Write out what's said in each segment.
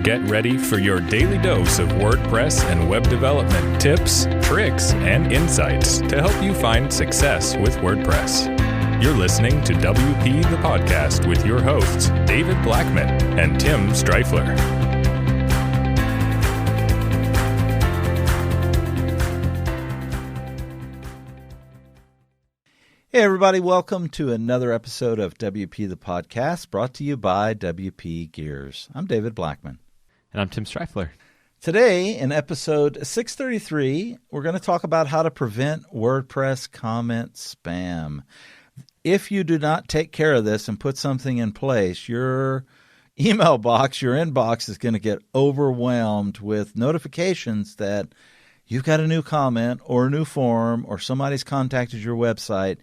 Get ready for your daily dose of WordPress and web development tips, tricks, and insights to help you find success with WordPress. You're listening to WP the Podcast with your hosts, David Blackman and Tim Streifler. Hey everybody, welcome to another episode of WP the Podcast, brought to you by WP Gears. I'm David Blackman. And I'm Tim Streifler. Today, in episode 633, we're going to talk about how to prevent WordPress comment spam. If you do not take care of this and put something in place, your email box, your inbox is going to get overwhelmed with notifications that you've got a new comment or a new form or somebody's contacted your website,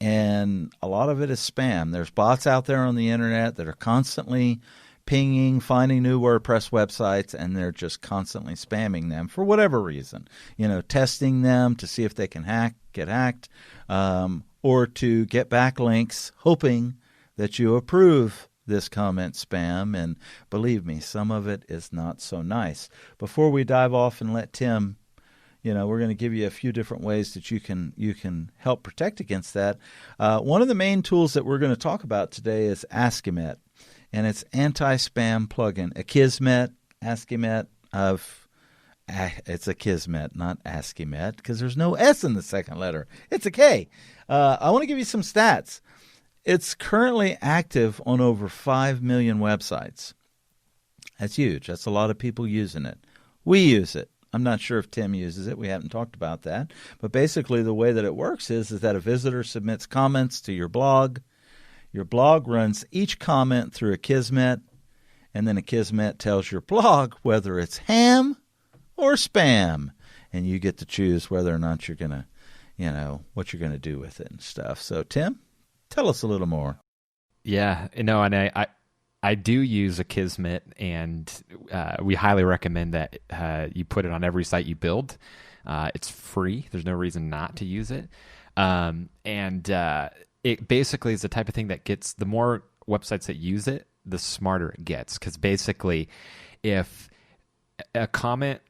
and a lot of it is spam. There's bots out there on the internet that are constantly pinging, finding new WordPress websites, and they're just constantly spamming them for whatever reason. You know, testing them to see if they can get hacked, or to get backlinks, hoping that you approve this comment spam. And believe me, some of it is not so nice. Before we dive off and let Tim, we're going to give you a few different ways that you can help protect against that. One of the main tools that we're going to talk about today is Askimet, and it's anti-spam plugin. Akismet, Askimet it's Akismet, not Askimet, because there's no S in the second letter. It's a K. I want to give you some stats. It's currently active on over 5 million websites. That's huge. That's a lot of people using it. We use it. I'm not sure if Tim uses it. We haven't talked about that. But basically the way that it works is that a visitor submits comments to your blog. Your blog runs each comment through Akismet, and then Akismet tells your blog whether it's ham or spam. And you get to choose whether or not you're going to, what you're going to do with it and stuff. So, Tim, tell us a little more. Yeah, and I do use Akismet, and we highly recommend that you put it on every site you build. It's free. There's no reason not to use it. It basically is the type of thing that gets, the more websites that use it, the smarter it gets. Because basically, if a comment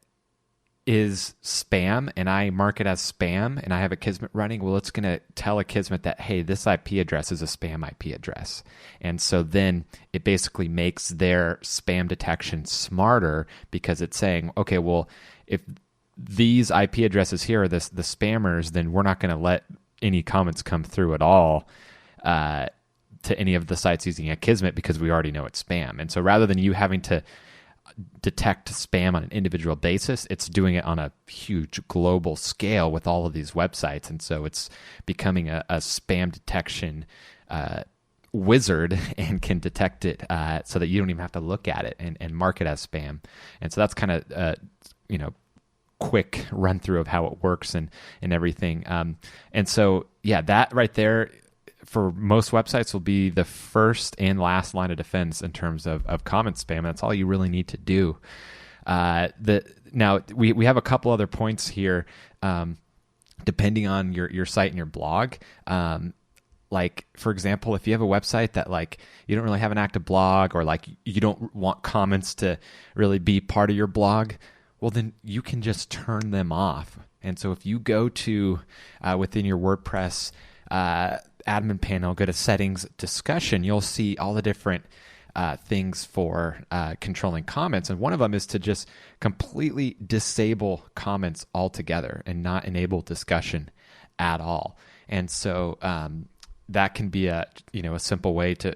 is spam and I mark it as spam and I have Akismet running, well, it's going to tell Akismet that, hey, this IP address is a spam IP address. And so then it basically makes their spam detection smarter, because it's saying, okay, well, if these IP addresses here are the spammers, then we're not going to let any comments come through at all to any of the sites using Akismet, because we already know it's spam. And so rather than you having to detect spam on an individual basis, it's doing it on a huge global scale with all of these websites. And so it's becoming a spam detection wizard, and can detect it so that you don't even have to look at it and mark it as spam. And so that's kind of quick run through of how it works and everything. And so, yeah, that right there for most websites will be the first and last line of defense in terms of comment spam. And that's all you really need to do. Now we have a couple other points here, depending on your site and your blog. Like, for example, if you have a website that you don't really have an active blog, or you don't want comments to really be part of your blog, well, then you can just turn them off. And so if you go to within your WordPress admin panel, go to settings discussion, you'll see all the different things for controlling comments. And one of them is to just completely disable comments altogether and not enable discussion at all. And so that can be a simple way to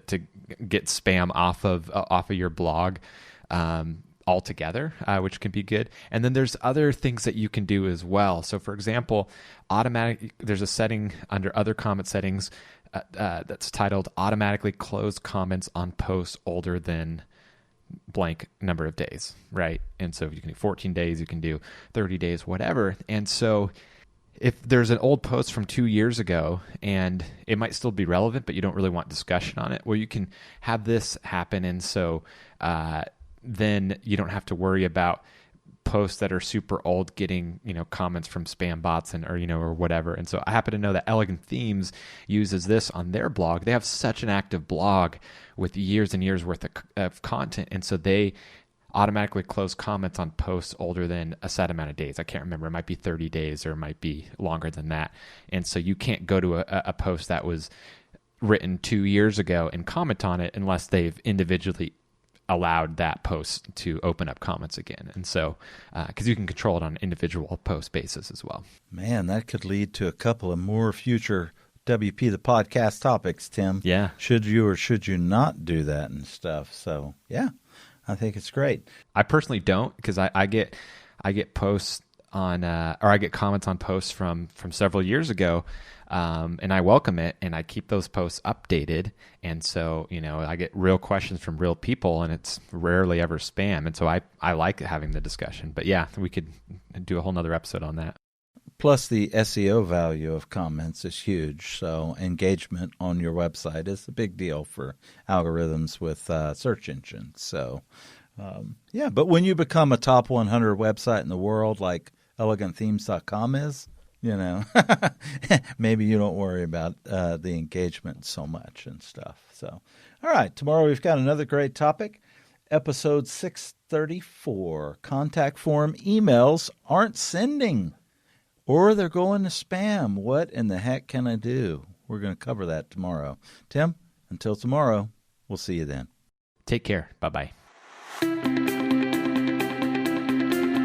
get spam off of your blog altogether, which can be good. And then there's other things that you can do as well. So for example, there's a setting under other comment settings that's titled automatically close comments on posts older than blank number of days, right? And so you can do 14 days, you can do 30 days, whatever. And so if there's an old post from 2 years ago and it might still be relevant, but you don't really want discussion on it, well, you can have this happen. And so then you don't have to worry about posts that are super old getting, comments from spam bots or whatever. And so I happen to know that Elegant Themes uses this on their blog. They have such an active blog with years and years worth of content. And so they automatically close comments on posts older than a set amount of days. I can't remember. It might be 30 days or it might be longer than that. And so you can't go to a post that was written 2 years ago and comment on it unless they've individually allowed that post to open up comments again. And so, because you can control it on an individual post basis as well. Man, that could lead to a couple of more future WP the podcast topics, Tim. Yeah. Should you or should you not do that and stuff? So, yeah, I think it's great. I personally don't, because I get posts on or I get comments on posts from several years ago, and I welcome it, and I keep those posts updated. And so, I get real questions from real people, and it's rarely ever spam. And so I like having the discussion. But yeah, we could do a whole nother episode on that. Plus, the SEO value of comments is huge. So engagement on your website is a big deal for algorithms with search engines. So, yeah, but when you become a top 100 website in the world like elegantthemes.com is, maybe you don't worry about the engagement so much and stuff. So, all right, tomorrow we've got another great topic. Episode 634, contact form emails aren't sending, or they're going to spam. What in the heck can I do? We're going to cover that tomorrow. Tim, until tomorrow, we'll see you then. Take care. Bye-bye.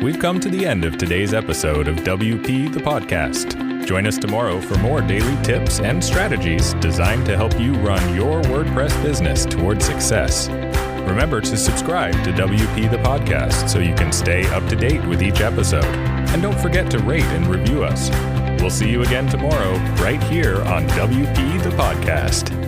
We've come to the end of today's episode of WP the Podcast. Join us tomorrow for more daily tips and strategies designed to help you run your WordPress business toward success. Remember to subscribe to WP the Podcast so you can stay up to date with each episode. And don't forget to rate and review us. We'll see you again tomorrow right here on WP the Podcast.